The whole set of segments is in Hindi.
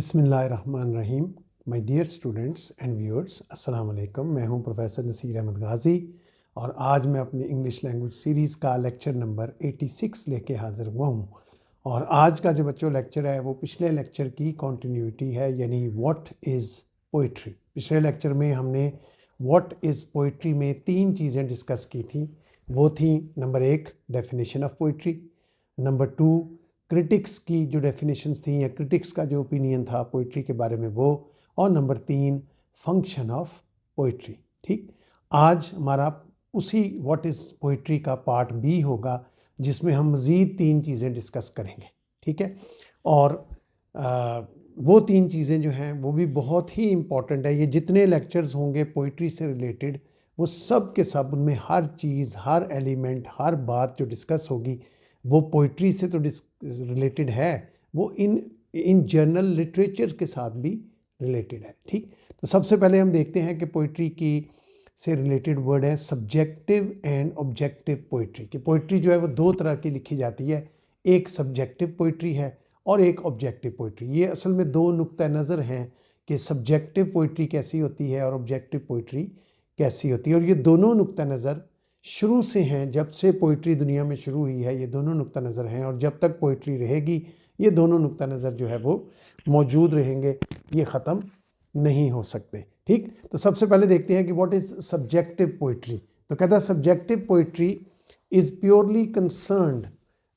बिस्मिल्लाहिर्रहमानिर्रहीम। My dear students and viewers, अस्सलाम वालेकुम। मैं हूं प्रोफेसर नसीर अहमद गाज़ी और आज मैं अपनी इंग्लिश लैंग्वेज सीरीज़ का लेक्चर नंबर 86 लेके हाज़िर हुआ हूं। और आज का जो बच्चों लेक्चर है वो पिछले लेक्चर की कॉन्टिन्यूटी है, यानी व्हाट इज़ पोइट्री। पिछले लेक्चर में हमने व्हाट इज़ पोइट्री में 3 चीज़ें डिस्कस की थी। वो थी number 1 definition of poetry, number 2 critics की जो डेफिनेशंस थी या क्रिटिक्स का जो ओपिनियन था पोइट्री के बारे में वो, और नंबर 3 फंक्शन ऑफ पोइट्री। ठीक, आज हमारा उसी व्हाट इज़ पोइट्री का पार्ट बी होगा जिसमें हम मज़ीद 3 चीज़ें डिस्कस करेंगे। ठीक है, और वो 3 चीज़ें जो हैं वो भी बहुत ही इम्पॉर्टेंट है। ये जितने लेक्चर्स होंगे पोइट्री से रिलेटेड वो सब के सब, उनमें हर चीज़, हर एलिमेंट, हर बात जो डिस्कस होगी वो पोइट्री से तो रिलेटेड है, वो इन जनरल लिटरेचर के साथ भी रिलेटेड है। ठीक, तो सबसे पहले हम देखते हैं कि पोइट्री की से रिलेटेड वर्ड है सब्जेक्टिव एंड ऑब्जेक्टिव पोइट्री। कि पोइट्री जो है वो 2 तरह की लिखी जाती है, एक सब्जेक्टिव पोइट्री है और एक ऑब्जेक्टिव पोइट्री। ये असल में 2 नुक्ता नज़र हैं कि सब्जेक्टिव पोइट्री कैसी होती है और ऑब्जेक्टिव पोइट्री कैसी होती है। और ये दोनों नुक्ता नज़र शुरू से हैं, जब से पोइट्री दुनिया में शुरू हुई है ये दोनों नुक्ता नज़र हैं, और जब तक पोइट्री रहेगी ये दोनों नुक्ता नज़र जो है वो मौजूद रहेंगे, ये ख़त्म नहीं हो सकते। ठीक, तो सबसे पहले देखते हैं कि व्हाट इज़ सब्जेक्टिव पोइट्री। तो कहता है subjective poetry is purely concerned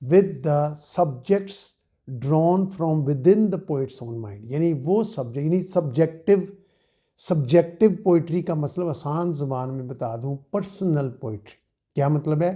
with the subjects drawn from with in the poets own mind. यानी वो सब्जेक्ट, यानी सब्जेक्टिव पोइट्री का मतलब आसान ज़ुबान में बता दूं, पर्सनल पोइट्री। क्या मतलब है?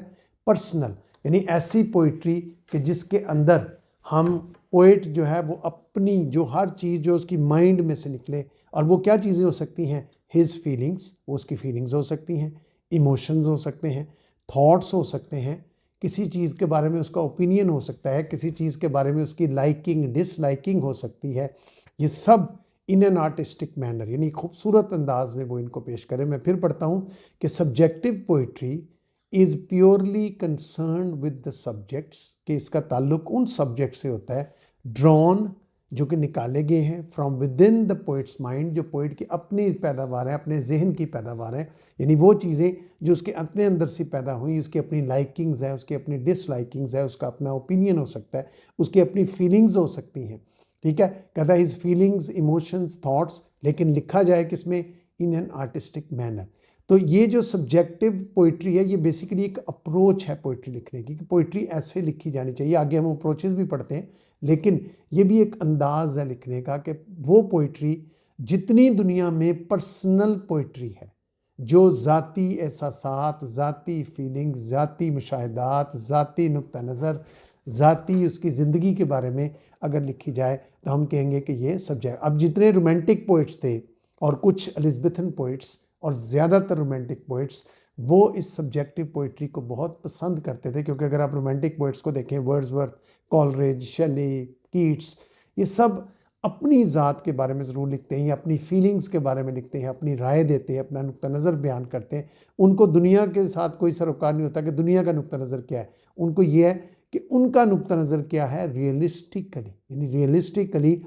पर्सनल, यानी ऐसी पोइट्री कि जिसके अंदर हम पोइट जो है वो अपनी जो हर चीज़ जो उसकी माइंड में से निकले, और वो क्या चीज़ें हो सकती हैं? हिज फीलिंग्स, वो उसकी फीलिंग्स हो सकती हैं, इमोशंस हो सकते हैं, थॉट्स हो सकते हैं, किसी चीज़ के बारे में उसका ओपिनियन हो सकता है, किसी चीज़ के बारे में उसकी लाइकिंग डिसलाइकिंग हो सकती है। ये सब इन एन आर्टिस्टिक मैनर, यानी खूबसूरत अंदाज में वो इनको पेश करें। मैं फिर पढ़ता हूँ कि subjective poetry is purely concern with the subjects, कि इसका ताल्लुक उन सब्जेक्ट से होता है, ड्रॉन जो कि निकाले गए हैं, from with in the poets mind, जो पोइट की अपनी पैदावार है, अपने जहन की पैदावार है। यानी वो चीज़ें जो उसके अपने अंदर से पैदा हुई, उसकी अपनी लाइकिंग्स है, उसकी अपनी डिसलाइकिंग्स है, उसका अपना ओपिनियन हो सकता है, उसकी अपनी फीलिंग्स हो सकती हैं। ठीक है, कहता है हिज फीलिंग्स, इमोशंस, थॉट्स, लेकिन लिखा जाए किसमें? In an artistic manner. तो ये जो सब्जेक्टिव पोइट्री है ये बेसिकली एक अप्रोच है पोइट्री लिखने की, कि पोइट्री ऐसे लिखी जानी चाहिए। आगे हम अप्रोचेस भी पढ़ते हैं, लेकिन ये भी एक अंदाज है लिखने का कि वो पोइट्री जितनी दुनिया में पर्सनल पोइट्री है, जो ज़ाती एहसासात, ज़ाती फीलिंग्स, ज़ाती मुशाहिदात, ज़ाती नुक्ता नज़र, ज़ाती उसकी ज़िंदगी के बारे में अगर लिखी जाए तो हम कहेंगे कि ये सब्जेक्ट। अब जितने रोमांटिक पोइट्स थे और कुछ एलिज़ाबेथन पोइट्स और ज़्यादातर रोमांटिक पोइट्स, वो इस सब्जेक्टिव पोइट्री को बहुत पसंद करते थे, क्योंकि अगर आप रोमांटिक पोइट्स को देखें, वर्ड्सवर्थ, कॉलरेज, शेली, कीट्स, ये सब अपनी ज़ात के बारे में ज़रूर लिखते हैं या अपनी फीलिंग्स के बारे में लिखते हैं, अपनी राय देते हैं, अपना नुक्ता नज़र बयान करते हैं। उनको दुनिया के साथ कोई सरोकार नहीं होता कि दुनिया का नुक्ता नज़र क्या है। उनको ये है कि उनका नुक्ता नज़र क्या है, रियलिस्टिकली, यानी रियलिस्टिकली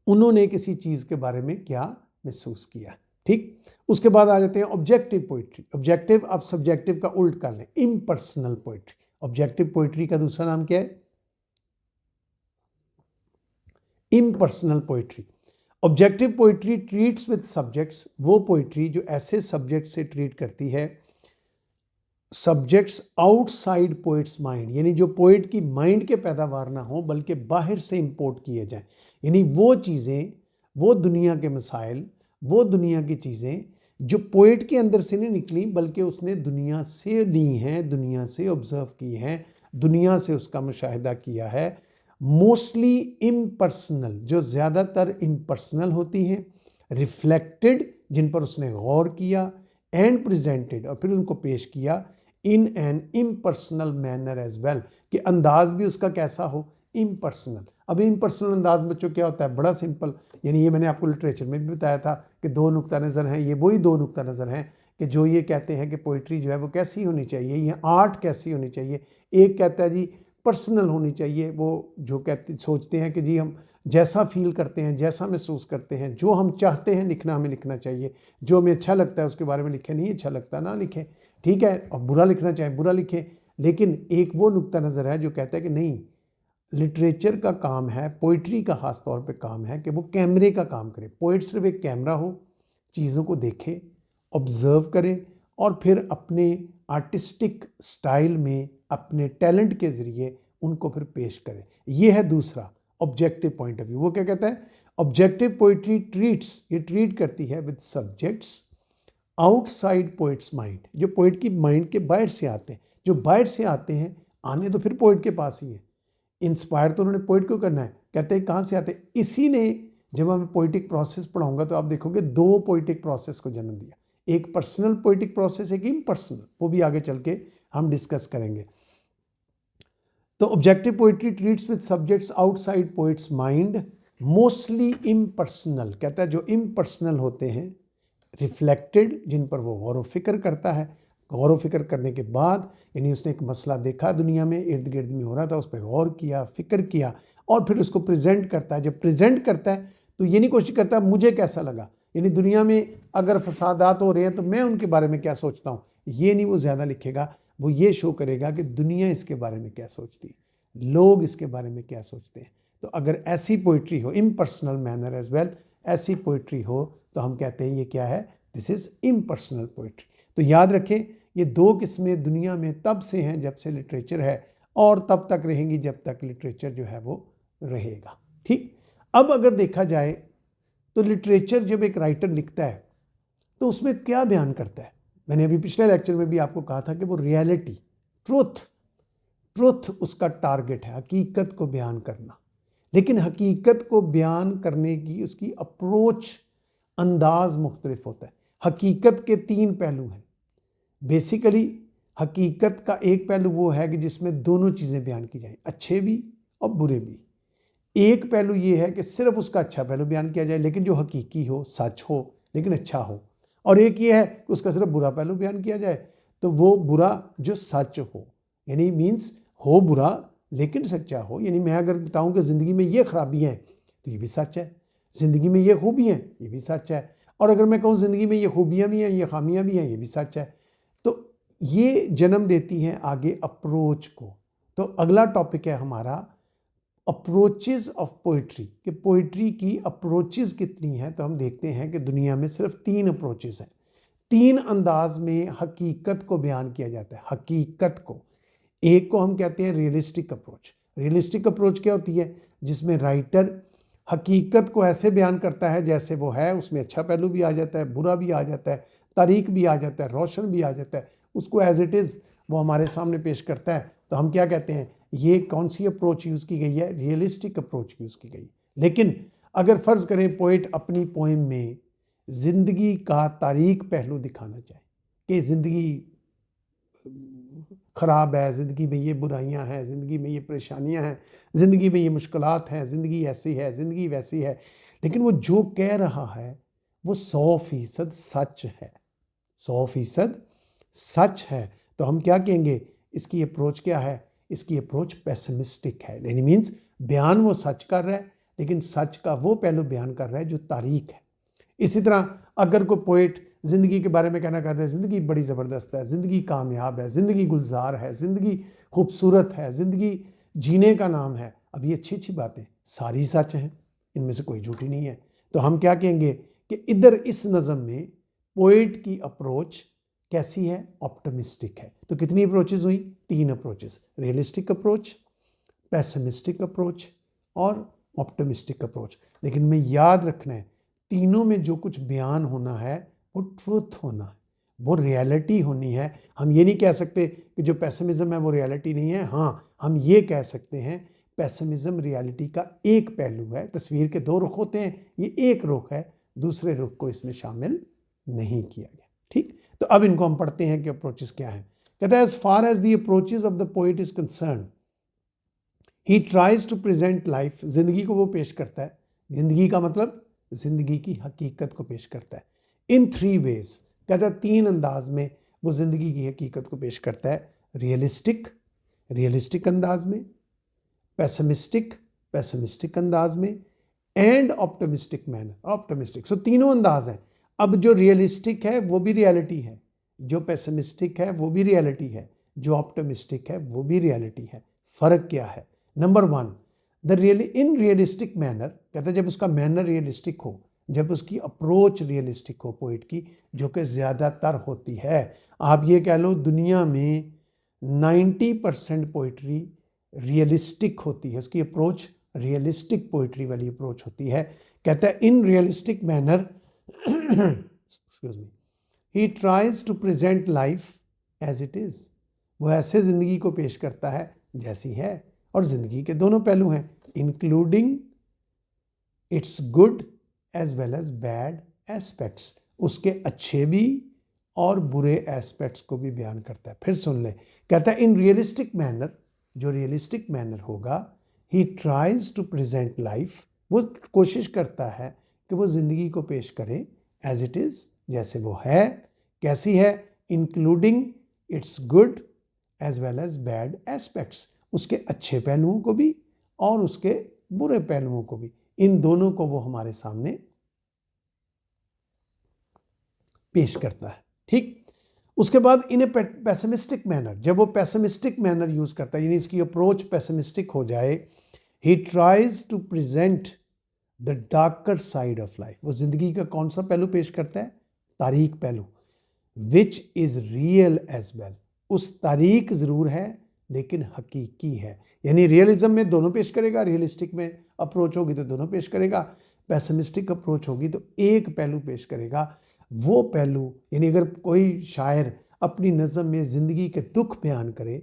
उन्होंने किसी चीज़ के बारे में क्या महसूस किया। ठीक, उसके बाद आ जाते हैं ऑब्जेक्टिव पोइट्री। ऑब्जेक्टिव, अब सब्जेक्टिव का उल्ट कर लें, इम्पर्सनल पोइट्री। ऑब्जेक्टिव पोइट्री का दूसरा नाम क्या है? Impersonal poetry. Objective poetry treats with subjects, वो पोइट्री जो ऐसे सब्जेक्ट से ट्रीट करती है, सब्जेक्ट्स आउटसाइड पोइट्स माइंड, यानी जो पोइट की माइंड के पैदावार ना हो बल्कि बाहर से इंपोर्ट किए जाएं। यानी वो चीज़ें, वो दुनिया के मसाइल, वो दुनिया की चीज़ें जो पोइट के अंदर से नहीं निकली बल्कि उसने दुनिया से ली हैं, दुनिया से ऑब्जर्व की हैं, दुनिया से उसका मुशाहिदा किया है। मोस्टली इम्पर्सनल, जो ज़्यादातर इम्पर्सनल होती हैं, रिफ्लेक्टेड, जिन पर उसने गौर किया, एंड प्रेजेंटेड, और फिर उनको पेश किया in an impersonal manner as well, कि अंदाज भी उसका कैसा हो? इम्पर्सनल। अब इम्पर्सनल अंदाज बच्चों क्या होता है? बड़ा सिंपल, यानी ये मैंने आपको लिटरेचर में भी बताया था कि 2 नुक्ता नज़र हैं। ये वही 2 नुक्ता नज़र हैं कि जो ये कहते हैं कि पोइट्री जो है वो कैसी होनी चाहिए, ये आर्ट कैसी होनी चाहिए। एक कहता है जी पर्सनल होनी चाहिए, वो जो कहते सोचते हैं कि जी हम जैसा फील करते हैं, जैसा महसूस करते हैं, जो हम चाहते हैं लिखना हमें लिखना चाहिए। जो हमें अच्छा लगता है उसके बारे में लिखें, नहीं अच्छा लगता ना लिखें, ठीक है। और बुरा लिखना चाहे बुरा लिखें। लेकिन एक वो नुक्ता नज़र है जो कहता है कि नहीं, लिटरेचर का काम है, पोइट्री का ख़ास तौर पे काम है कि वो कैमरे का काम करे। पोइट सिर्फ एक कैमरा हो, चीज़ों को देखे, ऑब्ज़र्व करे और फिर अपने आर्टिस्टिक स्टाइल में अपने टैलेंट के ज़रिए उनको फिर पेश करे। ये है दूसरा ऑब्जेक्टिव पॉइंट ऑफ व्यू। वो क्या कहता है? ऑब्जेक्टिव पोइट्री ट्रीट्स, ये ट्रीट करती है with subjects outside poets mind, जो पोइट की माइंड के बाहर से आते हैं। जो बाहर से आते हैं, आने तो फिर पोइट के पास ही है। इंस्पायर तो उन्होंने पोइट को करना है। कहते हैं कहाँ से आते हैं? इसी ने, जब मैं पोइटिक प्रोसेस पढ़ाऊंगा तो आप देखोगे दो पोइटिक प्रोसेस को जन्म दिया। एक पर्सनल पोइटिक प्रोसेस, एक इम्पर्सनल, वो भी आगे चल के हम डिस्कस करेंगे। तो objective poetry treats with subjects outside poets mind, mostly impersonal. कहता है जो इम्पर्सनल होते हैं, रिफ्लेक्टेड, जिन पर वो गौर व फिक्र करता है। गौर व फिक्र करने के बाद, यानी उसने एक मसला देखा दुनिया में, इर्द गिर्द में हो रहा था, उस पर गौर किया, फिक्र किया और फिर उसको प्रेजेंट करता है। जब प्रेजेंट करता है तो ये नहीं कोशिश करता मुझे कैसा लगा, यानी दुनिया में अगर फसादात हो रहे हैं तो मैं उनके बारे में क्या सोचता हूँ, ये नहीं वो ज़्यादा लिखेगा। वो ये शो करेगा कि दुनिया इसके बारे में क्या सोचती है, लोग इसके बारे में क्या सोचते हैं। तो अगर ऐसी पोइट्री हो, इम्पर्सनल मैनर एज वेल, ऐसी पोइट्री हो तो हम कहते हैं ये क्या है? This is impersonal poetry. तो याद रखें, ये दो किस्में दुनिया में तब से हैं जब से लिटरेचर है, और तब तक रहेंगी जब तक लिटरेचर जो है वो रहेगा। ठीक। अब अगर देखा जाए तो लिटरेचर जब एक राइटर लिखता है तो उसमें क्या बयान करता है? मैंने अभी पिछले लेक्चर में भी आपको कहा था कि वो रियलिटी, ट्रुथ उसका टारगेट है, हकीकत को बयान करना। लेकिन हकीकत को बयान करने की उसकी अप्रोच, अंदाज मुख्तलिफ होता है। हकीकत के तीन पहलू हैं बेसिकली। हकीकत का एक पहलू वो है कि जिसमें दोनों चीज़ें बयान की जाएं, अच्छे भी और बुरे भी। एक पहलू ये है कि सिर्फ उसका अच्छा पहलू बयान किया जाए, लेकिन जो हकीकी हो, सच हो, लेकिन अच्छा हो। और एक ये है कि उसका सिर्फ बुरा पहलू बयान किया जाए, तो वो बुरा जो सच हो, यानी मीन्स हो बुरा लेकिन सच्चा हो। यानी मैं अगर बताऊं कि ज़िंदगी में ये खराबियाँ हैं तो ये भी सच है, ज़िंदगी में ये खूबियाँ हैं ये भी सच है, और अगर मैं कहूँ ज़िंदगी में ये खूबियाँ भी हैं, ये खामियाँ भी हैं, ये भी सच है। तो ये जन्म देती हैं आगे अप्रोच को। तो अगला टॉपिक है हमारा अप्रोचेज़ ऑफ पोइट्री, कि पोइट्री की अप्रोचेज़ कितनी हैं। तो हम देखते हैं कि दुनिया में सिर्फ 3 अप्रोचेज़ हैं। 3 अंदाज में हकीकत को बयान किया जाता है, हकीकत को। एक को हम कहते हैं रियलिस्टिक अप्रोच। रियलिस्टिक अप्रोच क्या होती है? जिसमें राइटर हकीकत को ऐसे बयान करता है जैसे वो है, उसमें अच्छा पहलू भी आ जाता है, बुरा भी आ जाता है, तारीख भी आ जाता है, रोशन भी आ जाता है, उसको एज इट इज़ वो हमारे सामने पेश करता है। तो हम क्या कहते हैं, ये कौन सी अप्रोच यूज़ की गई है? रियलिस्टिक अप्रोच यूज़ की गई। लेकिन अगर फ़र्ज़ करें पोइट अपनी पोइम में ज़िंदगी का तारीख पहलू दिखाना चाहे कि ज़िंदगी ख़राब है, ज़िंदगी में ये बुराइयां हैं, ज़िंदगी में ये परेशानियां हैं, ज़िंदगी में ये मुश्किलात हैं, ज़िंदगी ऐसी है, ज़िंदगी वैसी है, लेकिन वो जो कह रहा है वो 100% सच है, 100% सच है। तो हम क्या कहेंगे, इसकी अप्रोच क्या है? इसकी अप्रोच पेसिमिस्टिक है। यानी मीन्स बयान वो सच कर रहा है, लेकिन सच का वो पहलू बयान कर रहा है जो तारीख है। इसी तरह अगर कोई पोइट ज़िंदगी के बारे में कहना चाहता है ज़िंदगी बड़ी ज़बरदस्त है, ज़िंदगी कामयाब है, ज़िंदगी गुलजार है, ज़िंदगी खूबसूरत है, ज़िंदगी जीने का नाम है, अब ये अच्छी अच्छी बातें सारी सच हैं, इनमें से कोई झूठी नहीं है। तो हम क्या कहेंगे कि इधर इस नज़म में पोइट की अप्रोच कैसी है? ऑप्टिमिस्टिक है। तो कितनी अप्रोचेस हुई? 3 approaches, realistic approach, pessimistic approach और ऑप्टिमिस्टिक अप्रोच। लेकिन में याद रखना है, तीनों में जो कुछ बयान होना है वो ट्रूथ होना है, वो रियलिटी होनी है। हम ये नहीं कह सकते कि जो पेसिमिज्म है वो रियलिटी नहीं है। हाँ, हम ये कह सकते हैं पेसिमिज्म रियलिटी का एक पहलू है। तस्वीर के 2 रुख होते हैं, ये एक रुख है, दूसरे रुख को इसमें शामिल नहीं किया गया। ठीक। तो अब इनको हम पढ़ते हैं कि अप्रोचेस क्या हैं। कहता है as far as the approaches of the poet is concern, he tries to present life, जिंदगी को वो पेश करता है, जिंदगी का मतलब जिंदगी की हकीकत को पेश करता है, इन 3 वेज। कहता है 3 अंदाज में वो जिंदगी की हकीकत को पेश करता है। रियलिस्टिक अंदाज में, पेसिमिस्टिक अंदाज में, एंड ऑप्टिमिस्टिक मैनर, ऑप्टिमिस्टिक। सो तीनों अंदाज हैं। अब जो रियलिस्टिक है वो भी रियलिटी है, जो पेसिमिस्टिक है वो भी रियलिटी है, जो ऑप्टिमिस्टिक है वो भी रियलिटी है। फर्क क्या है? नंबर वन, इन रियलिस्टिक मैनर, कहते हैं जब उसका मैनर रियलिस्टिक हो, जब उसकी अप्रोच रियलिस्टिक हो पोइट की, जो कि ज़्यादातर होती है। आप ये कह लो दुनिया में 90% पोइट्री रियलिस्टिक होती है, उसकी अप्रोच रियलिस्टिक पोइट्री वाली अप्रोच होती है। कहता है in realistic manner excuse me, he tries to present life as it is. वो ऐसे ज़िंदगी को पेश करता है जैसी है, और ज़िंदगी के दोनों पहलू हैं, including its good as well as bad aspects. उसके अच्छे भी और बुरे एस्पेक्ट्स को भी बयान करता है। फिर सुन ले, कहता है इन रियलिस्टिक मैनर, जो रियलिस्टिक मैनर होगा, he tries to present life, वो कोशिश करता है कि वो ज़िंदगी को पेश करे एज इट इज़, जैसे वो है। कैसी है? Including its good as well as bad aspects, उसके अच्छे पहलुओं को भी और उसके बुरे पहलुओं को भी, इन दोनों को वो हमारे सामने पेश करता है। ठीक, उसके बाद इन ए पेसिमिस्टिक मैनर, जब वो पेसिमिस्टिक मैनर यूज करता है, यानी इसकी अप्रोच पेसिमिस्टिक हो जाए, he tries to present the darker side of life. वो जिंदगी का कौन सा पहलू पेश करता है? तारीक पहलू, which is real as well. उस तारीक जरूर है लेकिन हकीकी है। यानी रियलिज्म में दोनों पेश करेगा, रियलिस्टिक में अप्रोच होगी तो दोनों पेश करेगा, पेसिमिस्टिक अप्रोच होगी तो एक पहलू पेश करेगा। वो पहलू, यानी अगर कोई शायर अपनी नज़म में ज़िंदगी के दुख बयान करे,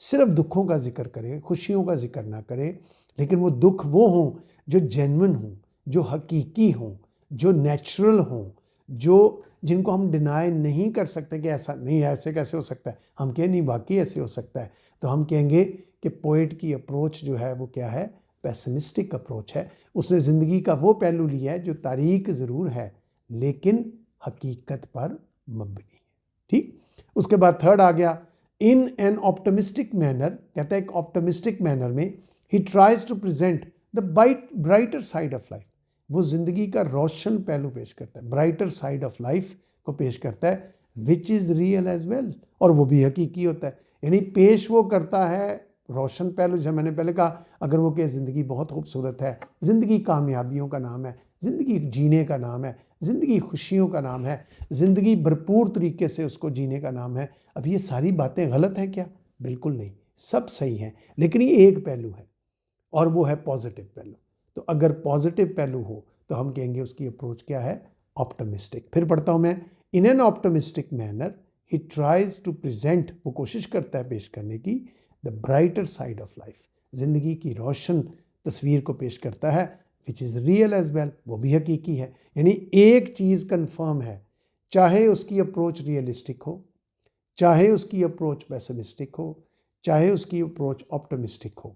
सिर्फ दुखों का जिक्र करे, खुशियों का जिक्र ना करे, लेकिन वो दुख वो हों जो जेन्युइन हों, जो हकीकी हों, जो नेचुरल हों, जो जिनको हम डिनाई नहीं कर सकते कि ऐसा नहीं है, ऐसे कैसे हो सकता है, हम कहें नहीं वाकई ऐसे हो सकता है, तो हम कहेंगे कि पोइट की अप्रोच जो है वो क्या है? पेसिमिस्टिक अप्रोच है। उसने ज़िंदगी का वो पहलू लिया है जो तारीक ज़रूर है लेकिन हकीकत पर मबनी है। ठीक, उसके बाद थर्ड आ गया इन एन ऑप्टिमिस्टिक मैनर। कहता है एक ऑप्टिमिस्टिक मैनर में he tries to present the brighter side of life. वो ज़िंदगी का रोशन पहलू पेश करता है, ब्राइटर साइड ऑफ लाइफ को पेश करता है, which is real as well, और वो भी हकीकी होता है। यानी पेश वो करता है रोशन पहलू, जैसे मैंने पहले कहा, अगर वो कहे ज़िंदगी बहुत खूबसूरत है, ज़िंदगी कामयाबियों का नाम है, ज़िंदगी जीने का नाम है, ज़िंदगी खुशियों का नाम है, ज़िंदगी भरपूर तरीके से उसको जीने का नाम है। अब ये सारी बातें गलत हैं क्या? बिल्कुल नहीं, सब सही हैं, लेकिन ये एक पहलू है और वो है पॉजिटिव पहलू। तो अगर पॉजिटिव पहलू हो तो हम कहेंगे उसकी अप्रोच क्या है? ऑप्टिमिस्टिक। फिर पढ़ता हूँ मैं, in an optimistic manner he tries to present, वो कोशिश करता है पेश करने की, the brighter side of life, ज़िंदगी की रोशन तस्वीर को पेश करता है, which is real as well, वो भी हकीकी है। यानी एक चीज़ कन्फर्म है, चाहे उसकी अप्रोच रियलिस्टिक हो, चाहे उसकी अप्रोच पेसिमिस्टिक हो, चाहे उसकी अप्रोच ऑप्टिमिस्टिक हो,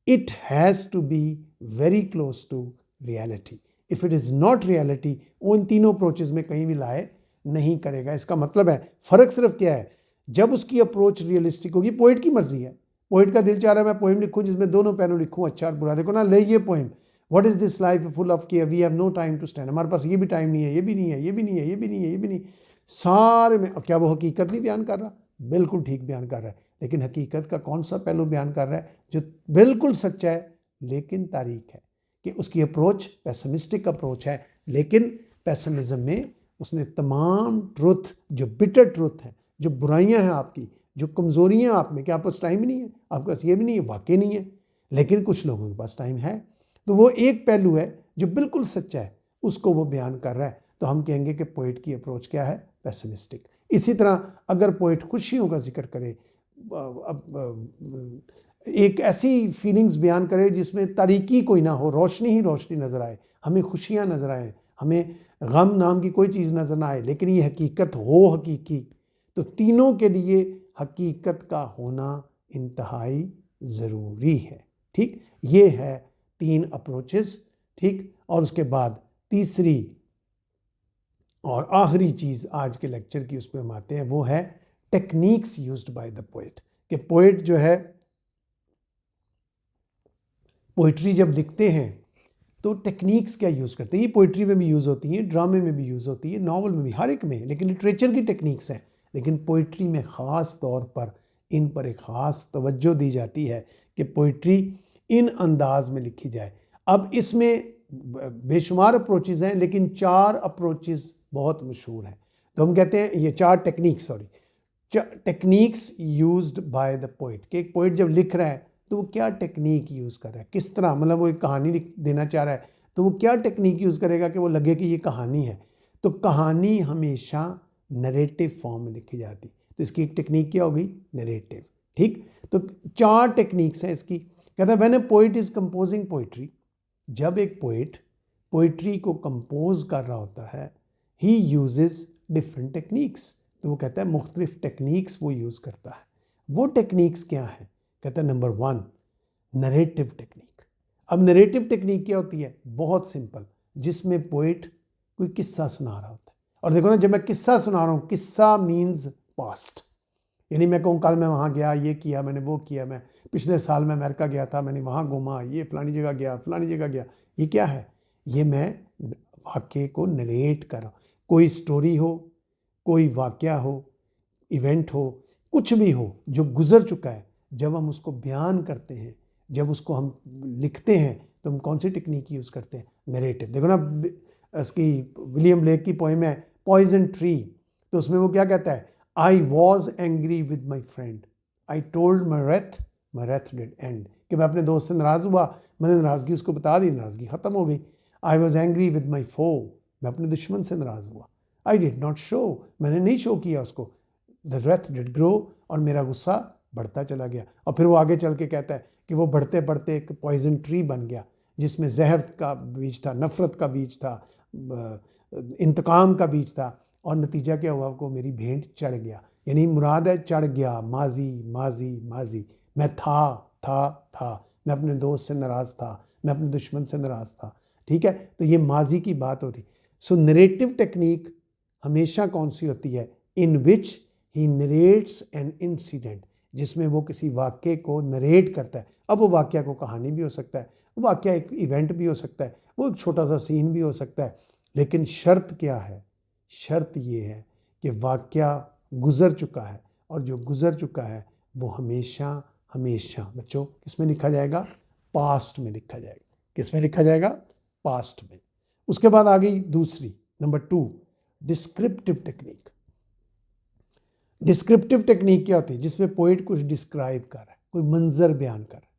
it has to be very close to reality. If it is not reality, वो इन तीनों अप्रोचेज में कहीं भी लाए नहीं करेगा। इसका मतलब है फ़र्क सिर्फ क्या है? जब उसकी अप्रोच रियलिस्टिक होगी, पोइट की मर्जी है, पोइट का दिल चाह रहा है मैं पोइम लिखूं जिसमें दोनों पहलू लिखूं, अच्छा और बुरा। देखो ना, ले ये poem, what is this life full of care, we have no time to stand, हमारे पास ये भी टाइम नहीं है, ये भी नहीं है, ये भी नहीं है, ये भी नहीं है, ये भी नहीं, सारे में। क्या वो हकीकत नहीं बयान कर रहा? बिल्कुल ठीक बयान कर रहा है, लेकिन हकीकत का कौन सा पहलू बयान कर रहा है? जो बिल्कुल सच्चा है लेकिन तारीक है, कि उसकी अप्रोच पेसिमिस्टिक अप्रोच है, लेकिन पेसिमिज्म में उसने तमाम ट्रुथ, जो बिटर ट्रुथ है, जो बुराइयां हैं आपकी, जो कमज़ोरियां आप में, कि आपके पास टाइम नहीं है, आपके पास ये भी नहीं है, वाकई नहीं है, लेकिन कुछ लोगों के पास टाइम है, तो वो एक पहलू है जो बिल्कुल सच्चा है, उसको वो बयान कर रहा है। तो हम कहेंगे कि पोइट की अप्रोच क्या है? पेसिमिस्टिक। इसी तरह अगर पोइट खुशियों का जिक्र करे, एक ऐसी फीलिंग्स बयान करे जिसमें तारीकी कोई ना हो, रोशनी ही रोशनी नज़र आए, हमें खुशियाँ नज़र आए, हमें गम नाम की कोई चीज़ नज़र ना आए, लेकिन ये हकीकत हो हकीकी, तो तीनों के लिए हकीकत का होना इंतहाई ज़रूरी है। ठीक, ये है तीन अप्रोचेस। ठीक, और उसके बाद तीसरी और आखिरी चीज़ आज के लेक्चर की, उस पर हम आते हैं, वो है techniques used by the poet. कि पोएट जो है पोइट्री जब लिखते हैं तो टेक्निक्स क्या यूज़ करते हैं, ये पोइट्री में भी यूज़ होती हैं, ड्रामे में भी यूज़ होती है, नावल में भी, हर एक में, लेकिन लिटरेचर की टेक्निक्स हैं। लेकिन पोइट्री में ख़ास तौर पर इन पर एक ख़ास तवज्जो दी जाती है कि पोइट्री इन अंदाज में लिखी जाए। अब इसमें बेशुमार अप्रोचेज़ हैं, लेकिन 4 अप्रोचेज़ बहुत मशहूर हैं। तो हम कहते हैं ये 4 techniques used by the poet, कि एक पोइट जब लिख रहा है तो वो क्या टेक्निक यूज़ कर रहा है, किस तरह, मतलब वो एक कहानी लिख देना चाह रहा है तो वो क्या टेक्निक यूज़ करेगा कि वो लगे कि ये कहानी है। तो कहानी हमेशा नरेटिव फॉर्म में लिखी जाती, तो इसकी एक टेक्निक क्या होगी, नरेटिव। ठीक, तो 4 टेक्निक्स हैं इसकी। कहता है when a poet is composing poetry, जब एक पोइट पोइट्री को कंपोज कर रहा होता है, ही यूजेस डिफरेंट टेक्निक्स, तो वो कहता है मुख्तलिफ टेक्निक्स वो यूज़ करता है। वो टेक्निक्स क्या है, कहता है नंबर 1 नरेटिव टेक्निक। अब नरेटिव टेक्निक क्या होती है, बहुत सिंपल, जिसमें पोइट कोई किस्सा सुना रहा होता है। और देखो ना, जब मैं किस्सा सुना रहा हूँ, किस्सा मीन्स पास्ट, यानी मैं कहूँ कल मैं वहाँ गया, ये किया मैंने, वो किया, मैं पिछले साल मैं अमेरिका गया था, मैंने वहाँ घूमा, ये फलानी जगह गया, फलानी जगह गया। ये क्या है, ये मैं वाक्य को नरेट कर रहा हूँ। कोई स्टोरी हो, कोई वाक़या हो, इवेंट हो, कुछ भी हो जो गुज़र चुका है, जब हम उसको बयान करते हैं, जब उसको हम लिखते हैं, तो हम कौन सी टेक्निक यूज़ करते हैं, नरेटिव। देखो ना, उसकी विलियम ब्लेक की पोएम है पॉइजन ट्री, तो उसमें वो क्या कहता है, I was angry with my friend, I told my Wraith did and, कि मैं अपने दोस्त से नाराज़ हुआ, मैंने नाराज़गी उसको बता दी, नाराज़गी ख़त्म हो गई। I was angry with my foe, मैं अपने दुश्मन से नाराज़ हुआ। आई डिड नॉट शो, मैंने नहीं शो किया उसको, द रेथ डिड ग्रो, और मेरा गुस्सा बढ़ता चला गया। और फिर वो आगे चल के कहता है कि वो बढ़ते बढ़ते एक पॉइजन ट्री बन गया, जिसमें जहर का बीज था, नफ़रत का बीज था, इंतकाम का बीज था, और नतीजा क्या हुआ, को मेरी भेंट चढ़ गया। यानी मुराद है चढ़ गया, माजी माजी माजी, मैं था, मैं अपने दोस्त से नाराज़ था, मैं अपने दुश्मन से नाराज़ था। ठीक है, तो ये माजी की बात हो रही। सो नरेटिव टेक्निक हमेशा कौन सी होती है, इन which he narrates an incident, जिसमें वो किसी वाक्य को नरेट करता है। अब वो वाक्य को कहानी भी हो सकता है, वो वाक्य एक इवेंट भी हो सकता है, वो एक छोटा सा सीन भी हो सकता है, लेकिन शर्त क्या है, शर्त ये है कि वाक्य गुज़र चुका है, और जो गुज़र चुका है वो हमेशा हमेशा बच्चों किस में लिखा जाएगा, पास्ट में लिखा जाएगा। किस में लिखा जाएगा, पास्ट में। उसके बाद आ गई दूसरी, number 2 descriptive technique. Descriptive technique क्या होती है, जिसमें पोइट कुछ डिस्क्राइब कर रहा है, कोई मंजर बयान कर रहा है।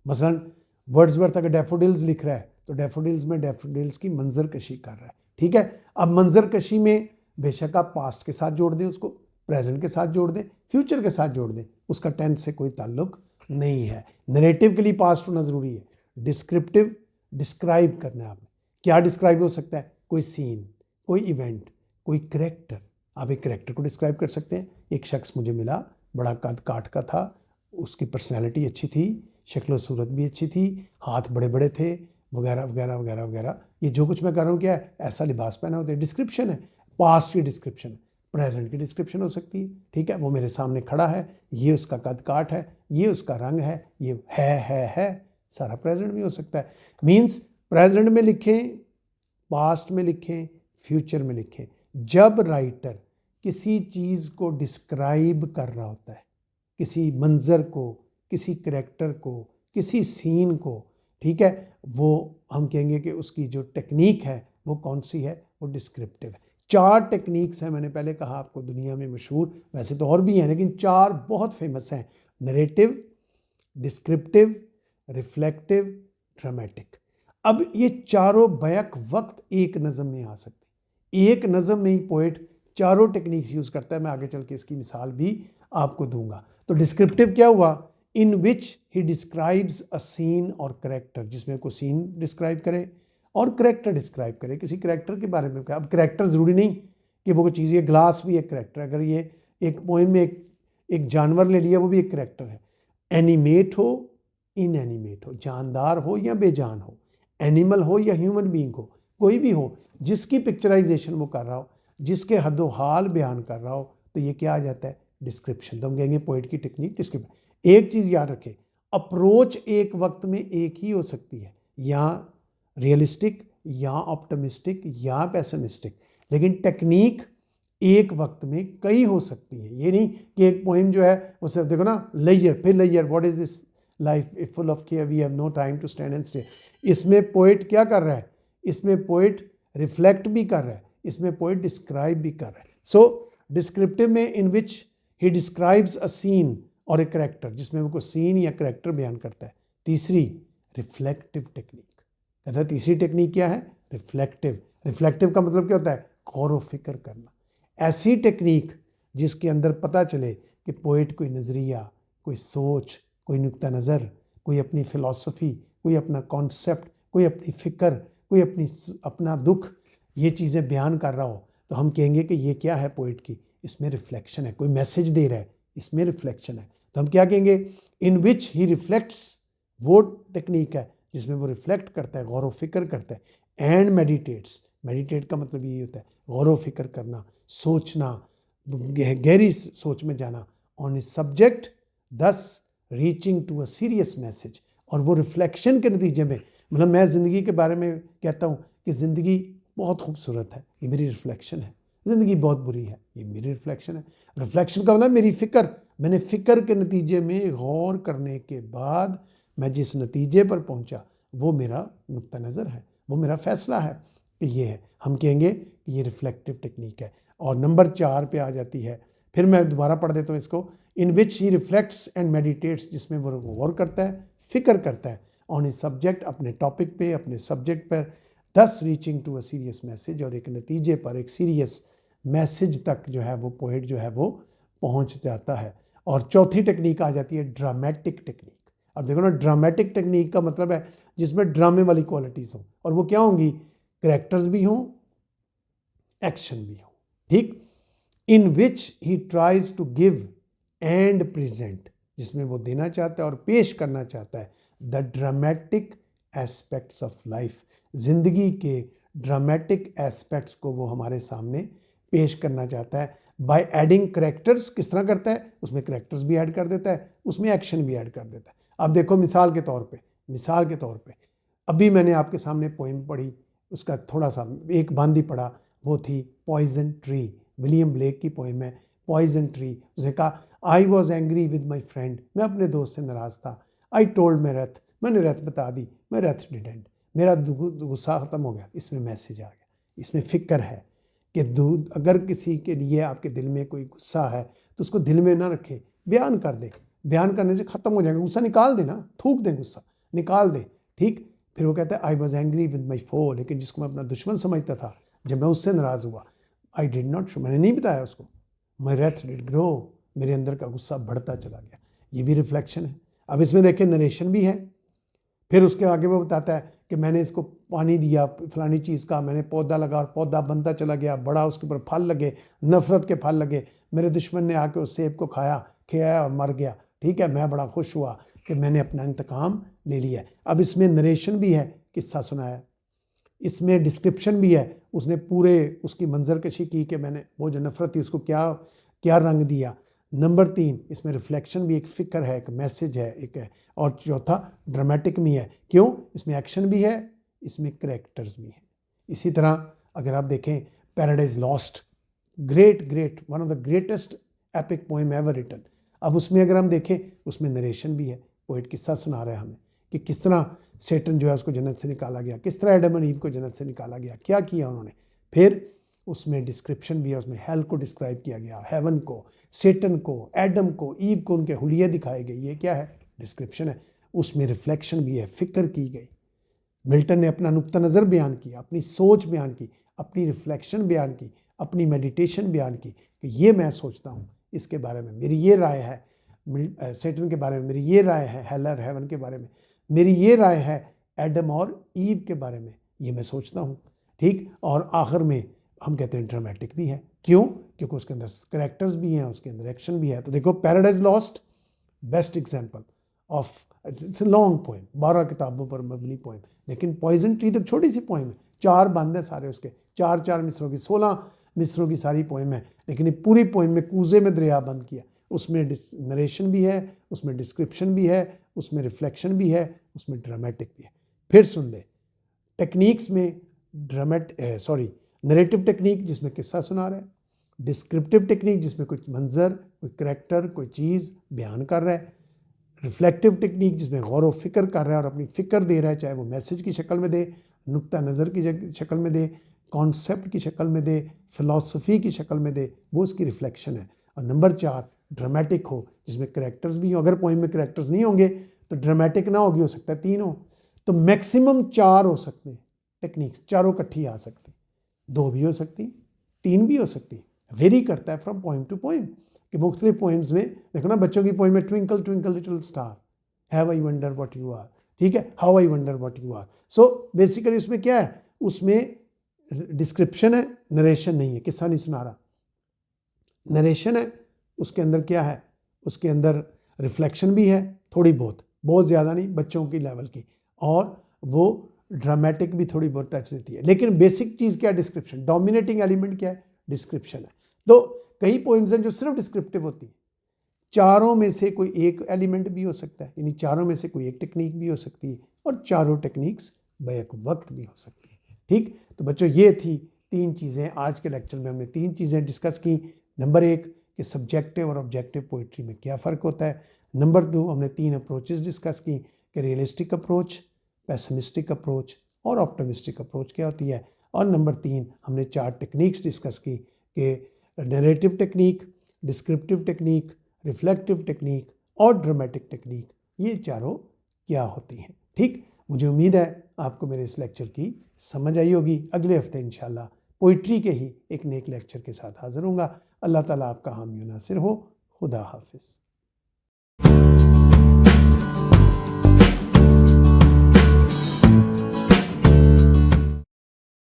मसलन वर्ड्सवर्थ अगर डैफोडिल्स लिख रहा है, तो डैफोडिल्स में डैफोडिल्स की मंजर कशी कर रहा है। ठीक है, अब मंजर कशी में बेशक आप पास्ट के साथ जोड़ दें, उसको प्रेजेंट के साथ जोड़ दें, फ्यूचर के साथ जोड़ दें, उसका टेंस से कोई ताल्लुक नहीं है। नरेटिव के लिए पास्ट होना ज़रूरी है। डिस्क्रिप्टिव डिस्क्राइब करना है आपने, क्या डिस्क्राइब हो सकता है, कोई सीन, कोई इवेंट, कोई करेक्टर। आप एक करेक्टर को डिस्क्राइब कर सकते हैं, एक शख्स मुझे मिला, बड़ा कद काठ का था, उसकी पर्सनैलिटी अच्छी थी, शक्ल सूरत भी अच्छी थी, हाथ बड़े बड़े थे, वगैरह वगैरह वगैरह वगैरह। ये जो कुछ मैं कर रहा हूँ क्या है, ऐसा लिबास पहना होता है, डिस्क्रिप्शन है। पास्ट की डिस्क्रिप्शन है, प्रेजेंट की डिस्क्रिप्शन हो सकती है। ठीक है, वो मेरे सामने खड़ा है, ये उसका कद काठ है, ये उसका रंग है, ये है, सारा प्रेजेंट भी हो सकता है। मीन्स प्रेजेंट में लिखें, पास्ट में लिखें, फ्यूचर में लिखें। जब राइटर किसी चीज़ को डिस्क्राइब कर रहा होता है, किसी मंज़र को, किसी करेक्टर को, किसी सीन को, ठीक है, वो हम कहेंगे कि उसकी जो टेक्निक है वो कौन सी है, वो डिस्क्रिप्टिव है। 4 टेक्निक्स हैं, मैंने पहले कहा आपको, दुनिया में मशहूर, वैसे तो और भी हैं, लेकिन 4 बहुत फेमस हैं, नरेटिव, डिस्क्रिप्टिव, रिफ्लेक्टिव, ड्रामेटिक। अब ये चारों बैक वक्त एक नज़म में आ सकते, एक नज़म में ही पोइट चारों टेक्निक्स यूज़ करता है। मैं आगे चल के इसकी मिसाल भी आपको दूंगा। तो डिस्क्रिप्टिव क्या हुआ, इन which he describes a scene और करेक्टर, जिसमें कोई सीन डिस्क्राइब करे और करेक्टर डिस्क्राइब करे, किसी करेक्टर के बारे में। अब करेक्टर ज़रूरी नहीं कि वो कोई चीज़, ये ग्लास भी एक करेक्टर, अगर ये एक पोएम में एक जानवर ले लिया, वो भी एक करेक्टर है। एनिमेट हो, इनएनिमेट हो, जानदार हो या बेजान हो, एनिमल हो या ह्यूमन बीइंग हो, कोई भी हो, जिसकी पिक्चराइजेशन वो कर रहा हो, जिसके हदो हाल बयान कर रहा हो, तो ये क्या आ जाता है, डिस्क्रिप्शन। तो हम कहेंगे पोइट की टेक्निक डिस्क्रिप्शन। एक चीज़ याद रखें, अप्रोच एक वक्त में एक ही हो सकती है। यहाँ रियलिस्टिक या ऑप्टिमिस्टिक या पेसिमिस्टिक। लेकिन टेक्निक एक वक्त में कई हो सकती है। ये नहीं कि एक पोइम जो है वो सिर्फ देखो ना, लेयर फिर layer, what is this life if full of care we have no time to stand and stay. इसमें पोइट क्या कर रहा है, इसमें पोइट रिफ्लेक्ट भी कर रहा है, इसमें पोइट डिस्क्राइब भी कर रहा है। सो डिस्क्रिप्टिव में इन which he describes a scene और ए करेक्टर, जिसमें वो कोई सीन या करेक्टर बयान करता है। तीसरी रिफ्लेक्टिव टेक्निक, कहता है तीसरी टेक्निक क्या है, रिफ्लेक्टिव। रिफ्लेक्टिव का मतलब क्या होता है, गौर व फिक्र करना। ऐसी टेक्निक जिसके अंदर पता चले कि पोइट कोई नज़रिया, कोई सोच, कोई नुक्ता नज़र, कोई अपनी फ़िलॉसफी, कोई अपना कॉन्सेप्ट, कोई अपनी फ़िक्र, कोई अपना दुख, ये चीज़ें बयान कर रहा हो, तो हम कहेंगे कि ये क्या है पोइट की, इसमें रिफ्लेक्शन है। कोई मैसेज दे रहा है, इसमें रिफ्लेक्शन है। तो हम क्या कहेंगे, इन विच ही रिफ्लेक्ट्स, वो टेक्निक है जिसमें वो रिफ्लेक्ट करता है, गौर व फिक्र करता है। एंड मेडिटेट्स, मेडिटेट का मतलब यही होता है गौर व फिक्र करना, सोचना, गहरी सोच में जाना on a subject, thus reaching to a serious message. और वो रिफ्लेक्शन के नतीजे में, मतलब मैं ज़िंदगी के बारे में कहता हूँ कि ज़िंदगी बहुत खूबसूरत है, ये मेरी रिफ्लेक्शन है। ज़िंदगी बहुत बुरी है, ये मेरी रिफ्लेक्शन है। रिफ्लेक्शन का मतलब मेरी फ़िक्र, मैंने फ़िक्र के नतीजे में गौर करने के बाद मैं जिस नतीजे पर पहुंचा वो मेरा नुक्ता नज़र है, वो मेरा फ़ैसला है कि ये है। हम कहेंगे कि ये रिफ्लेक्टिव टेक्निक है। और नंबर 4 पे आ जाती है, फिर मैं दोबारा पढ़ देता हूँ इसको, in which he reflects and meditates, जिसमें वो गौर करता है, फ़िक्र करता है ऑन ए सब्जेक्ट, अपने टॉपिक पे, अपने सब्जेक्ट पर, thus reaching to a serious message, और एक नतीजे पर, एक सीरियस मैसेज तक जो है वो पोइट जो है वो पहुंच जाता है। और चौथी टेक्निक आ जाती है ड्रामेटिक टेक्निक। अब देखो ना, ड्रामेटिक टेक्निक का मतलब है जिसमें ड्रामे वाली क्वालिटीज़ हों, और वो क्या होंगी, करैक्टर्स भी हों, एक्शन भी हो, ठीक। In which he tries to give and present, जिसमें वो देना चाहता है और पेश करना चाहता है the dramatic aspects of life, जिंदगी के ड्रामेटिक एस्पेक्ट्स को वो हमारे सामने पेश करना चाहता है। बाय एडिंग करेक्टर्स, किस तरह करता है, उसमें करेक्टर्स भी ऐड कर देता है, उसमें एक्शन भी ऐड कर देता है। अब देखो मिसाल के तौर पे अभी मैंने आपके सामने पोइम पढ़ी, उसका थोड़ा सा एक बांदी पढ़ा, वो थी पॉइजन ट्री, विलियम ब्लेक की पोइम है पॉइजन ट्री। उसने कहा आई was angry with my friend, मैं अपने दोस्त से नाराज़ था। आई टोल्ड माई रथ, मैंने रथ बता दी, मैं रथ डिडेंट, मेरा गुस्सा ख़त्म हो गया। इसमें मैसेज आ गया, इसमें फ़िक्र है कि अगर किसी के लिए आपके दिल में कोई गुस्सा है तो उसको दिल में ना रखे, बयान कर दे, बयान करने से ख़त्म हो जाएगा गुस्सा, निकाल दे ना, थूक दे गुस्सा, निकाल दे, ठीक। फिर वो कहता है I was angry with my foe, लेकिन जिसको मैं अपना दुश्मन समझता था, जब मैं उससे नाराज़ हुआ, आई डिड नॉट शो, मैंने नहीं बताया उसको, माई रेथ डिड ग्रो, मेरे अंदर का गुस्सा बढ़ता चला गया। ये भी रिफ्लेक्शन है। अब इसमें देखिए नरेशन भी है, फिर उसके आगे वो बताता है कि मैंने इसको पानी दिया फलानी चीज़ का, मैंने पौधा लगा और पौधा बनता चला गया, बड़ा, उसके ऊपर फल लगे, नफ़रत के फल लगे, मेरे दुश्मन ने आके उस सेब को खाया और मर गया, ठीक है। मैं बड़ा खुश हुआ कि मैंने अपना इंतकाम ले लिया। अब इसमें नरेशन भी है, किस्सा सुनाया, इसमें डिस्क्रिप्शन भी है, उसने पूरे उसकी मंजरकशी की कि मैंने वो जो नफ़रत थी उसको क्या क्या रंग दिया। नंबर 3, इसमें रिफ्लेक्शन भी, एक फ़िक्र है, एक मैसेज है, एक है। और चौथा ड्रामेटिक भी है, क्यों, इसमें एक्शन भी है, इसमें करैक्टर्स भी हैं। इसी तरह अगर आप देखें paradise lost, great one of the greatest epic poem ever written. अब उसमें अगर हम देखें, उसमें नरेशन भी है, पोइट किस्सा सुना रहा है हमें कि किस तरह सेटन जो है उसको जन्नत से निकाला गया, किस तरह एडम और ईव को जन्नत से निकाला गया, क्या किया उन्होंने। फिर उसमें डिस्क्रिप्शन भी है, उसमें हेल को डिस्क्राइब किया गया, हेवन को, सेटन को, एडम को, ईव को, उनके हुलिये दिखाए गए। ये क्या है, डिस्क्रिप्शन है। उसमें रिफ्लेक्शन भी है, फ़िक्र की गई। मिल्टन ने अपना नुक्ता नज़र बयान किया, अपनी सोच बयान की, अपनी रिफ्लेक्शन बयान की, अपनी मेडिटेशन बयान की कि ये मैं सोचता हूँ, इसके बारे में मेरी ये राय है, सेटन के बारे में मेरी ये राय है, हेल और हेवन के बारे में मेरी ये राय है, एडम और ईव के बारे में ये मैं सोचता हूँ, ठीक। और आखिर में हम कहते हैं ड्रामेटिक भी है, क्यों, क्योंकि उसके अंदर करैक्टर्स भी हैं, उसके अंदर एक्शन भी है। तो देखो paradise lost best example of, it's long poem, 12 किताबों पर मबनी पोइम, लेकिन पॉइजन ट्री तो छोटी सी पोइम है, 4 बंद है सारे उसके, 4 मिसरों की, 16 मिसरों की सारी पोइम है, लेकिन ये पूरी पोइम में कूजे में दरिया बंद किया। उसमें नरेशन भी है, उसमें डिस्क्रिप्शन भी है, उसमें रिफ्लेक्शन भी है, उसमें ड्रामेटिक भी है। फिर सुन ले, टेक्निक्स में नरेटिव टेक्निक जिसमें किस्सा सुना रहा है, डिस्क्रिप्टिव टेक्निक जिसमें कुछ मंजर, कोई करैक्टर, कोई चीज़ बयान कर रहा है, रिफ्लेक्टिव टेक्निक जिसमें गौर व फिक्र कर रहा है और अपनी फ़िक्र दे रहा है, चाहे वो मैसेज की शक्ल में दे, नुक्ता नज़र की शक्ल में दे, कॉन्सेप्ट की शक्ल में दे, फ़िलासफ़ी की शक्ल में दे, वो उसकी रिफ्लेक्शन है। और नंबर 4 ड्रामेटिक हो, जिसमें करैक्टर्स भी हो। अगर पोइम में करैक्टर्स नहीं होंगे तो ड्रामेटिक ना होगी, हो सकता है 3 हो। तो मैक्सिमम 4 हो सकते हैं टेक्निक्स, चारों इकट्ठी आ सकती, 2 भी हो सकती, 3 भी हो सकती। वेरी करता है फ्रॉम पोइम टू पोइम कि मुख्तलिफ पोइम्स में देखो ना, बच्चों की पोइम में twinkle twinkle little star, have I wonder what you are, ठीक है, how I wonder what you are. So basically उसमें क्या है, उसमें डिस्क्रिप्शन है, नरेशन नहीं है, किस्सा नहीं सुना रहा। नरेशन है, उसके अंदर क्या है, उसके अंदर रिफ्लेक्शन भी है थोड़ी बहुत ज़्यादा नहीं, बच्चों की लेवल की, और वो ड्रामेटिक भी थोड़ी बहुत टच देती है। लेकिन बेसिक चीज़ क्या है, डिस्क्रिप्शन। डोमिनेटिंग एलिमेंट क्या है, डिस्क्रिप्शन है। तो कई पोइम्स हैं जो सिर्फ डिस्क्रिप्टिव होती हैं, चारों में से कोई एक एलिमेंट भी हो सकता है, यानी चारों में से कोई एक टेक्निक भी हो सकती है, और चारों टेक्निक्स बैक वक्त भी हो सकती है। ठीक, तो बच्चों ये थी 3 चीज़ें। आज के लेक्चर में हमने 3 चीज़ें डिस्कस की। नंबर 1 कि सब्जेक्टिव और ऑब्जेक्टिव पोइट्री में क्या फ़र्क होता है। नंबर 2 हमने 3 अप्रोचेस डिस्कस की कि रियलिस्टिक अप्रोच, पेसिमिस्टिक अप्रोच और ऑप्टिमिस्टिक अप्रोच क्या होती है। और नंबर 3 हमने 4 टेक्निक्स डिस्कस की कि narrative technique, descriptive technique, reflective technique और ड्रामेटिक टेक्निक, ये चारों क्या होती हैं। ठीक, मुझे उम्मीद है आपको मेरे इस लेक्चर की समझ आई होगी। अगले हफ्ते इंशाल्लाह पोइट्री के ही एक नेक लेक्चर के साथ हाज़िर होऊंगा। अल्लाह ताला आपका हामी नासिर हो। खुदा हाफिज़।